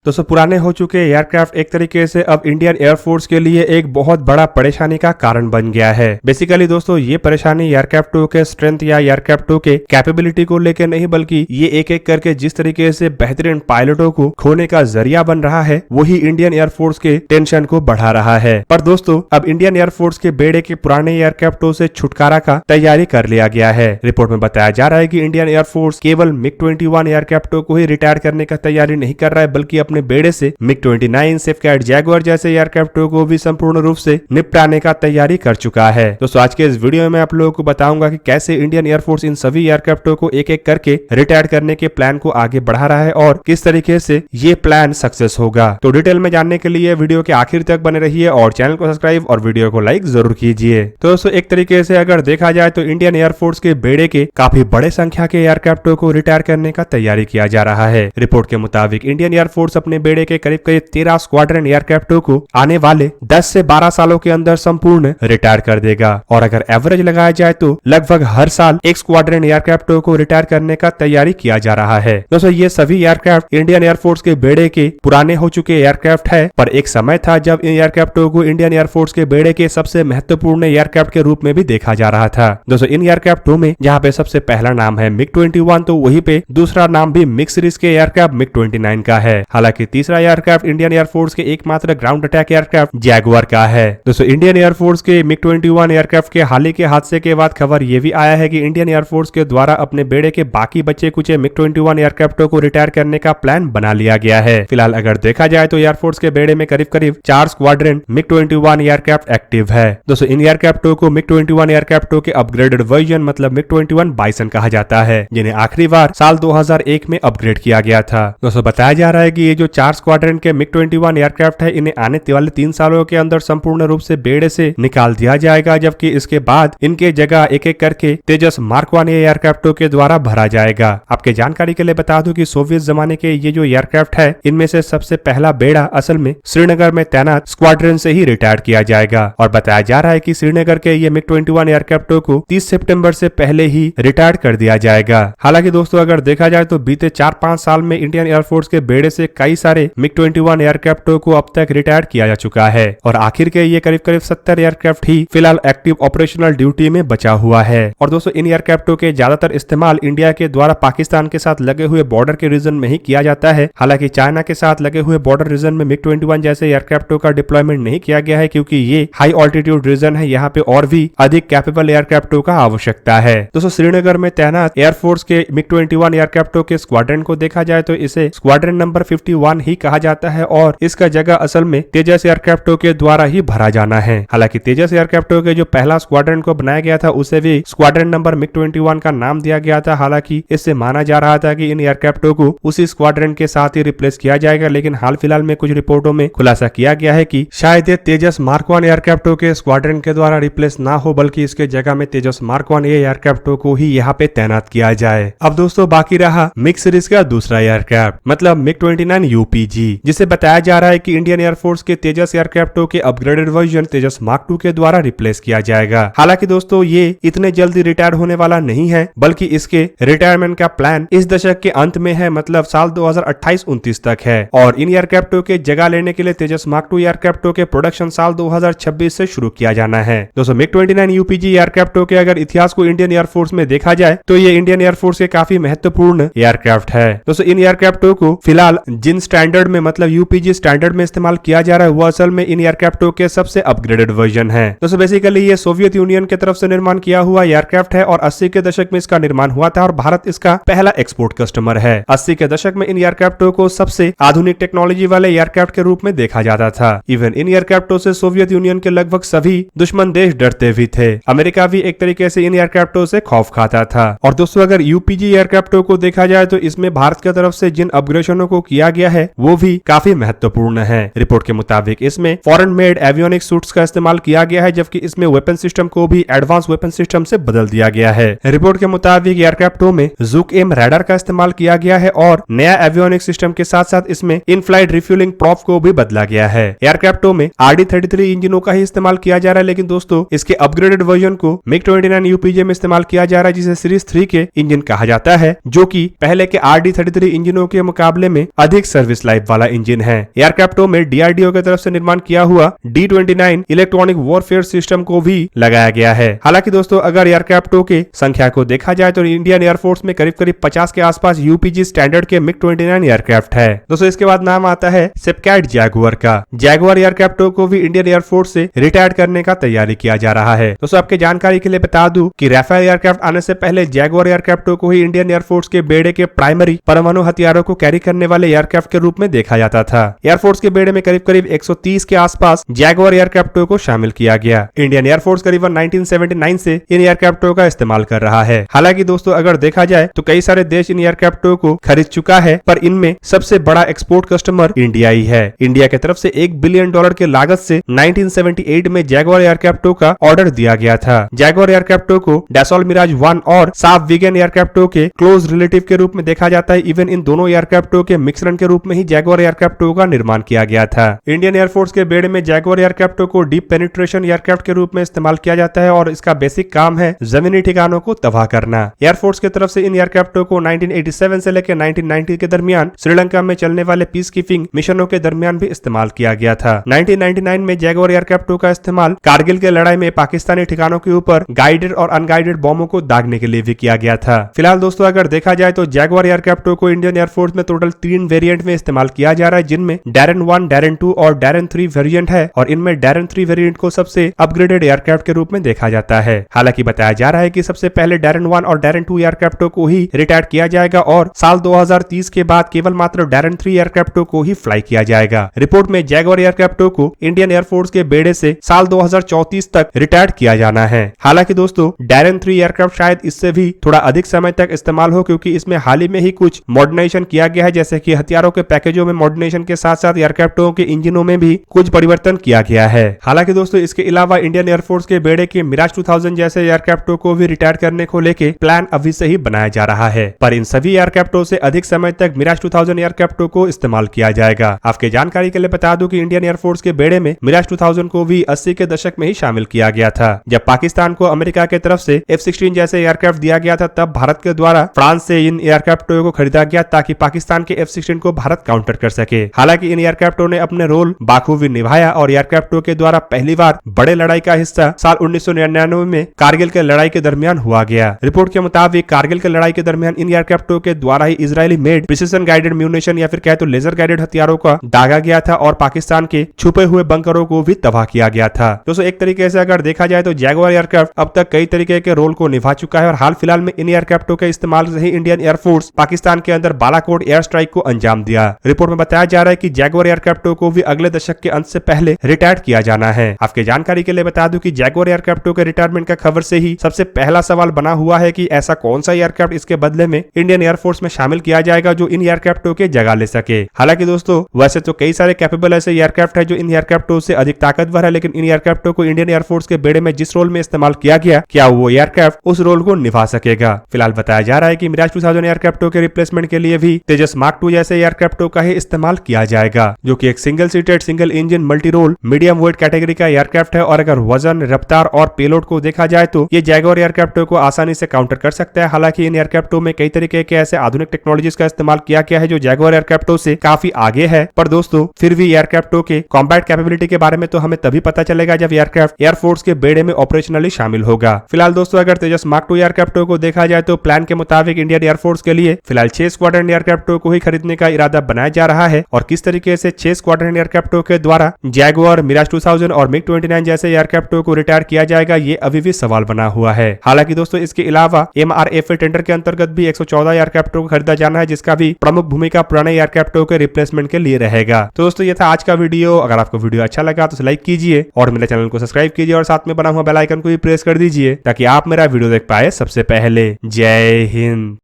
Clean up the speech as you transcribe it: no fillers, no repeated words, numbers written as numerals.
दोस्तों पुराने हो चुके एयरक्राफ्ट एक तरीके से अब इंडियन एयरफोर्स के लिए एक बहुत बड़ा परेशानी का कारण बन गया है। बेसिकली दोस्तों ये परेशानी एयरक्राफ्टों के स्ट्रेंथ या एयरक्राफ्टों के कैपेबिलिटी को लेकर नहीं, बल्कि ये एक एक करके जिस तरीके से बेहतरीन पायलटों को खोने का जरिया बन रहा है वही इंडियन एयरफोर्स के टेंशन को बढ़ा रहा है। पर दोस्तों अब इंडियन एयरफोर्स के बेड़े के पुराने एयरक्राफ्टों से छुटकारा का तैयारी कर लिया गया है। रिपोर्ट में बताया जा रहा है कि इंडियन एयरफोर्स केवल MiG-21 एयरक्राफ्टों को ही रिटायर करने का तैयारी नहीं कर रहा है, बल्कि अपने बेड़े से MiG-29, सेफकैट, जैगुआर जैसे एयरक्राफ्टों को भी संपूर्ण रूप से निपटाने का तैयारी कर चुका है। दोस्तों आज के इस वीडियो में आप लोगों को बताऊंगा कि कैसे इंडियन एयरफोर्स इन सभी एयरक्राफ्टों को एक एक करके रिटायर करने के प्लान को आगे बढ़ा रहा है और किस तरीके से ये प्लान सक्सेस होगा। तो डिटेल में जानने के लिए वीडियो के आखिर तक बने रहिए और चैनल को सब्सक्राइब और वीडियो को लाइक जरूर कीजिए। तो दोस्तों एक तरीके से अगर देखा जाए तो इंडियन एयरफोर्स के बेड़े के काफी बड़े संख्या के एयरक्राफ्टों को रिटायर करने का तैयारी किया जा रहा है। रिपोर्ट के मुताबिक इंडियन एयरफोर्स अपने बेड़े के करीब करीब 13 स्क्वाड्रन एयरक्राफ्टों को आने वाले 10 से 12 सालों के अंदर संपूर्ण रिटायर कर देगा और अगर एवरेज लगाया जाए तो लगभग हर साल एक स्क्वाड्रन एयरक्राफ्टों को रिटायर करने का तैयारी किया जा रहा है। दोस्तों ये सभी एयरक्राफ्ट इंडियन एयरफोर्स के बेड़े के पुराने हो चुके एयरक्राफ्ट है, पर एक समय था जब इन एयरक्राफ्टों को इंडियन एयरफोर्स के बेड़े के सबसे महत्वपूर्ण एयरक्राफ्ट के रूप में भी देखा जा रहा था। दोस्तों इन एयरक्राफ्टों में जहाँ पे सबसे पहला नाम है MiG-21, तो वहीं पे दूसरा नाम भी मिग सीरीज के एयरक्राफ्ट MiG-29 का है। हालांकि तीसरा एयरक्राफ्ट इंडियन एयरफोर्स के एकमात्र ग्राउंड अटैक एयरक्राफ्ट जैगुआर का है। दोस्तों इंडियन एयरफोर्स के MiG-21 एयरक्राफ्ट के हाल ही के हादसे के बाद खबर ये भी आया है कि इंडियन एयरफोर्स के द्वारा अपने बेड़े के बाकी बचे कुछ MiG-21 एयरक्राफ्टों को रिटायर करने का प्लान बना लिया गया है। फिलहाल अगर देखा जाए तो एयरफोर्स के बेड़े में करीब करीब 4 स्क्वाड्रन MiG-21 एयरक्राफ्ट एक्टिव है। दोस्तों इन एयरक्राफ्टों को MiG-21 एयरक्राफ्टों के अपग्रेडेड वर्जन मतलब MiG-21 बाइसन कहा जाता है, जिन्हें आखिरी बार साल 2001 में अपग्रेड किया गया था। दोस्तों बताया जा रहा है कि ये जो 4 स्क्वाड्रन के MiG-21 एयरक्राफ्ट है इन्हें आने वाले 3 सालों के अंदर संपूर्ण रूप से बेड़े से निकाल दिया जाएगा, जबकि इसके बाद इनके जगह एक एक करके तेजस मार्क 1 एयरक्राफ्टों के द्वारा भरा जाएगा। आपके जानकारी के लिए बता दूं कि सोवियत जमाने के ये जो एयरक्राफ्ट है इनमें से सबसे पहला बेड़ा असल में श्रीनगर में तैनात स्क्वाड्रन से ही रिटायर किया जाएगा और बताया जा रहा है कि श्रीनगर के ये MiG-21 एयरक्राफ्टों को 30 सितंबर से पहले ही रिटायर कर दिया जाएगा। हालांकि दोस्तों अगर देखा जाए तो बीते 4-5 साल में इंडियन एयरफोर्स के बेड़े से कई सारे MiG-21 एयरक्राफ्टों को अब तक रिटायर किया जा चुका है और आखिर के ये करीब करीब 70 एयरक्राफ्ट ही फिलहाल एक्टिव ऑपरेशनल ड्यूटी में बचा हुआ है। और दोस्तों इन एयरक्राफ्टों के ज्यादातर इस्तेमाल इंडिया के द्वारा पाकिस्तान के साथ लगे हुए बॉर्डर के रीजन में ही किया जाता है। हालांकि चाइना के साथ लगे हुए बॉर्डर रीजन में MiG-21 जैसे एयरक्राफ्टों का डिप्लॉयमेंट नहीं किया गया है, क्योंकि ये हाई ऑल्टीट्यूड रीजन है, यहाँ पे और भी अधिक कैपेबल एयरक्राफ्टों का आवश्यकता है। दोस्तों श्रीनगर में तैनात एयरफोर्स के MiG-21 एयरक्राफ्टों के स्क्वाड्रन को देखा जाए तो इसे स्क्वाड्रन नंबर 51 ही कहा जाता है और इसका जगह असल में तेजस एयरक्राफ्टों के द्वारा ही भरा जाना है। हालांकि तेजस एयरक्राफ्टों के जो पहला स्क्वाड्रन को बनाया गया था उसे भी स्क्वाड्रन नंबर MiG-21 का नाम दिया गया था। हालांकि इससे माना जा रहा था कि इन एयरक्राफ्टों को उसी स्क्वाड्रन के साथ ही रिप्लेस किया जाएगा, लेकिन हाल फिलहाल में कुछ रिपोर्टों में खुलासा किया गया है कि शायद ये तेजस मार्क 1 एयरक्राफ्टों के स्क्वाड्रन के द्वारा रिप्लेस ना हो, बल्कि इसके जगह में तेजस मार्क 1 एयरक्राफ्टों को ही यहाँ पे तैनात किया जाए। अब दोस्तों बाकी रहा मिग सीरीज का दूसरा एयरक्राफ्ट मतलब MiG-29 UPG, जिसे बताया जा रहा है कि इंडियन एयरफोर्स के तेजस एयरक्राफ्टों के अपग्रेडेड वर्जन तेजस मार्क 2 के द्वारा रिप्लेस किया जाएगा। हालांकि दोस्तों ये इतने जल्दी रिटायर होने वाला नहीं है, बल्कि इसके रिटायरमेंट का प्लान इस दशक के अंत में है, मतलब साल 2028-29 तक है और इन एयरक्राफ्टों के जगह लेने के लिए तेजस मार्क 2 एयरक्राफ्टों के प्रोडक्शन साल 2026 से शुरू किया जाना है। दोस्तों MiG-29 UPG एयरक्राफ्टों के अगर इतिहास को इंडियन एयरफोर्स में देखा जाए तो ये इंडियन एयरफोर्स के काफी महत्वपूर्ण एयरक्राफ्ट है। दोस्तों इन एयरक्राफ्टों को फिलहाल जिन स्टैंडर्ड में मतलब UPG स्टैंडर्ड में इस्तेमाल किया जा रहा है वो असल में इन एयरक्राफ्टों के सबसे अपग्रेडेड वर्जन है। दोस्तों बेसिकली ये सोवियत यूनियन की तरफ से निर्माण किया हुआ एयरक्राफ्ट है और 80 के दशक में इसका निर्माण हुआ था और भारत इसका पहला एक्सपोर्ट कस्टमर है। 80 के दशक में इन एयरक्राफ्टों को सबसे आधुनिक टेक्नोलॉजी वाले एयरक्राफ्ट के रूप में देखा जाता था। इवन इन एयरक्राफ्टों से सोवियत यूनियन के लगभग सभी दुश्मन देश डरते भी थे। अमेरिका भी एक तरीके से इन एयरक्राफ्टों से खौफ खाता था। और दोस्तों अगर UPG एयरक्राफ्टों को देखा जाए तो इसमें भारत की तरफ से जिन अपग्रेडेशनों को किया गया है वो भी काफी महत्वपूर्ण है। रिपोर्ट के मुताबिक इसमें फॉरेन मेड एवियोनिक सूट्स का इस्तेमाल किया गया है, जबकि इसमें वेपन सिस्टम को भी एडवांस वेपन सिस्टम से बदल दिया गया है। रिपोर्ट के मुताबिक एयरक्राफ्टों में जुक एम रडार का इस्तेमाल किया गया है और नया एवियोनिक सिस्टम के साथ साथ इसमें इन फ्लाइट रिफ्यूलिंग प्रॉप को भी बदला गया है। एयरक्राफ्टों में RD-33 इंजनों का ही इस्तेमाल किया जा रहा है, लेकिन दोस्तों इसके अपग्रेडेड वर्जन को MiG-29 UPG में इस्तेमाल किया जा रहा है, जिसे सीरीज 3 के इंजन कहा जाता है, जो कि पहले के RD-33 इंजनों के मुकाबले में अधिक सर्विस लाइफ वाला इंजन है। एयरक्राफ्टों में डीआरडीओ की तरफ से निर्माण किया हुआ D-29 इलेक्ट्रॉनिक वॉरफेयर सिस्टम को भी लगाया गया है। हालांकि दोस्तों अगर एयरक्राफ्टों के संख्या को देखा जाए तो इंडियन एयरफोर्स में करीब करीब 50 के आसपास यूपीजी स्टैंडर्ड के MiG-29 एयरक्राफ्ट है। दोस्तों इसके बाद नाम आता है सेपकैट जैगुआर का। जैगुआर एयरक्राफ्टों को भी इंडियन एयरफोर्स से रिटायर करने का तैयारी किया जा रहा है। दोस्तों आपके जानकारी के लिए बता दूं कि राफेल एयरक्राफ्ट आने से पहले जैगुआर एयरक्राफ्टों को ही इंडियन एयरफोर्स के बेड़े के प्राइमरी परमाणु हथियारों को कैरी करने वाले एयरक्राफ्ट के रूप में देखा जाता था। एयरफोर्स के बेड़े में करीब करीब 130 के आसपास जैगुआर एयरक्राफ्टों को शामिल किया गया। इंडियन एयरफोर्स करीबन 1979 से इन एयरक्राफ्टों का इस्तेमाल कर रहा है। हालांकि दोस्तों अगर देखा जाए तो कई सारे देश इन एयरक्राफ्टों को खरीद चुका है, पर इनमें सबसे बड़ा एक्सपोर्ट कस्टमर इंडिया ही है। इंडिया की तरफ से $1 बिलियन की लागत से 1978 में जैगुआर एयरक्राफ्टों का ऑर्डर दिया गया था। जैगुआर एयरक्राफ्टों को डैसॉल्ट मिराज 1 और साफ विगन एयरक्राफ्टों के क्लोज रिलेटिव के रूप में देखा जाता है। इवन इन दोनों एयरक्राफ्टों के मिश्रण के रूप में ही जैगुआर एयरक्राफ्टों का निर्माण किया गया था। इंडियन एयरफोर्स के बेड़े में जैगुआर एयरक्राफ्टों को डीप पेनिट्रेशन एयरक्राफ्ट के रूप में इस्तेमाल किया जाता है और इसका बेसिक काम है जमीनी ठिकानों को तबाह करना। एयरफोर्स की तरफ से इन एयरक्राफ्टों को 1987 से लेकर 1990 के दरमियान श्रीलंका में चलने वाले पीस कीपिंग मिशनों के दरमियान भी इस्तेमाल किया गया था। 1999 में जैगुआर एयरक्राफ्टों का इस्तेमाल कारगिल के लड़ाई में पाकिस्तानी ठिकानों के ऊपर गाइडेड और अनगाइडेड बॉम्बों को दागने के लिए भी किया गया था। फिलहाल दोस्तों अगर देखा जाए तो जैगुआर एयरक्राफ्टों को इंडियन एयरफोर्स में टोटल 3 वेरिएंट में इस्तेमाल किया जा रहा है, जिनमें डैरन 1, डैरन 2 और डैरन 3 वेरिएंट है और इनमें डैरन 3 वेरिएंट को सबसे अपग्रेडेड एयरक्राफ्ट के रूप में देखा जाता है। हालांकि बताया जा रहा है कि सबसे पहले डैरन 1 और डैरन 2 एयरक्राफ्टों को ही रिटायर किया जाएगा और साल 2030 के बाद केवल मात्र डैरन 3 एयरक्राफ्टों को ही फ्लाई किया जाएगा। रिपोर्ट में जैगुआर एयरक्राफ्टों को इंडियन एयरफोर्स के बेड़े से साल 2034 तक रिटायर किया जाना है। हालांकि दोस्तों डैरन 3 एयरक्राफ्ट शायद इससे भी थोड़ा अधिक समय तक इस्तेमाल हो, क्योंकि इसमें हाल ही में ही कुछ मॉडर्नाइजेशन किया गया है, जैसे कि हथियारों के पैकेजों में मॉडर्नाइजेशन के साथ साथ एयरक्राफ्टों के इंजनों में भी कुछ परिवर्तन किया गया है। हालांकि दोस्तों इसके अलावा इंडियन एयरफोर्स के बेड़े के मिराज 2000 जैसे एयरक्राफ्टों को भी रिटायर करने को लेके प्लान अभी से ही बनाया जा रहा है, पर इन सभी एयरक्राफ्टों से अधिक समय तक मिराज 2000 एयरक्राफ्टों को इस्तेमाल किया जाएगा। आपके जानकारी के लिए बता दूं कि इंडियन एयरफोर्स के बेड़े में मिराज 2000 को भी 80 के दशक में ही शामिल किया गया था। जब पाकिस्तान को अमेरिका की तरफ से F-16 जैसे एयरक्राफ्ट दिया गया था, तब भारत के द्वारा फ्रांस से इन एयरक्राफ्टों को खरीदा गया ताकि पाकिस्तान के F-16 को भारत काउंटर कर सके। हालांकि इन एयरक्राफ्टों ने अपने रोल बाखूबी निभाया और एयरक्राफ्टों के द्वारा पहली बार बड़े लड़ाई का हिस्सा साल 1999 में कारगिल के लड़ाई के दरमियान हुआ गया। रिपोर्ट के मुताबिक कारगिल के लड़ाई के दरमियान इन एयरक्राफ्टों के द्वारा ही Israeli made precision guided munition या फिर कहे तो लेजर गाइडेड हथियारों का दागा गया था और पाकिस्तान के छुपे हुए बंकरों को भी तबाह किया गया था। दोस्तों एक तरीके से अगर देखा जाए तो जैगुआर एयरक्राफ्ट अब तक कई तरीके के रोल को निभा चुका है और हाल फिलहाल में इन एयरक्राफ्टों के इस्तेमाल से ही इंडियन एयरफोर्स पाकिस्तान के अंदर बालाकोट एयर स्ट्राइक को अंजाम दिया। रिपोर्ट में बताया जा रहा है कि जैगुआर एयरक्राफ्टों को भी अगले दशक के अंत से पहले रिटायर किया जाना है। आपके जानकारी के लिए बता दूं कि जैगुआर एयरक्राफ्टों के रिटायरमेंट का खबर से ही सबसे पहला सवाल बना हुआ है कि ऐसा कौन सा एयरक्राफ्ट इसके बदले में इंडियन एयरफोर्स में शामिल किया जाएगा जो इन एयरक्राफ्टों के जगह ले सके। हालांकि दोस्तों वैसे तो कई सारे कैपेबल ऐसे एयरक्राफ्ट है जो इन एयरक्राफ्टों से अधिक ताकतवर है, लेकिन इन एयरक्राफ्टों को इंडियन एयरफोर्स के बेड़े में जिस रोल में इस्तेमाल किया गया, क्या वो एयरक्राफ्ट उस रोल को निभा सकेगा। फिलहाल बताया जा रहा है कि मिराज 2000 एयरक्राफ्टों के रिप्लेसमेंट के लिए भी तेजस मार्क 2 जैसे एयरक्राफ्टों का ही इस्तेमाल किया जाएगा, जो कि एक single seated single engine multi role medium weight category का एयरक्राफ्ट है और अगर वजन, रफ्तार और पेलोड को देखा जाए तो ये जैगुआर एयरक्राफ्टों को आसानी से काउंटर कर सकता है। हालांकि इन एयरक्राफ्टों में कई तरीके के ऐसे आधुनिक टेक्नोलॉजीज का इस्तेमाल किया गया है जो जैगुआर एयरक्राफ्टों से काफी आगे है, पर दोस्तों फिर भी एयरक्राफ्टों के कॉम्बैट कैपेबिलिटी के बारे में तो हमें तभी पता चलेगा जब एयरक्राफ्ट एयरफोर्स के बेड़े में ऑपरेशनली शामिल होगा। फिलहाल दोस्तों अगर तेजस मार्क 2 एयरक्राफ्टों को देखा जाए तो प्लान के मुताबिक इंडियन एयरफोर्स के लिए फिलहाल 6 स्क्वाड्रन एयरक्राफ्टों को ही खरीदने का इरादा बनाया जा रहा है और किस तरीके से 6 स्क्वाड्रन एयरक्राफ्टों के द्वारा जैगुआर, मिराज 2000 और MiG-29 जैसे एयरक्राफ्टों को रिटायर किया जाएगा, ये अभी भी सवाल बना हुआ है। हालांकि दोस्तों इसके अलावा MRFA टेंडर के अंतर्गत भी 114 एयरक्राफ्टों को खरीदा जाना है, जिसका भी प्रमुख भूमिका पुराने एयरक्राफ्टों के रिप्लेसमेंट के लिए रहेगा। तो दोस्तों ये था आज का वीडियो। अगर आपको वीडियो अच्छा लगा तो लाइक कीजिए और मेरे चैनल को सब्सक्राइब कीजिए और साथ में बना हुआ बेल आइकन को भी प्रेस कर दीजिए ताकि आप मेरा वीडियो देख पाए सबसे पहले। जय हिंद।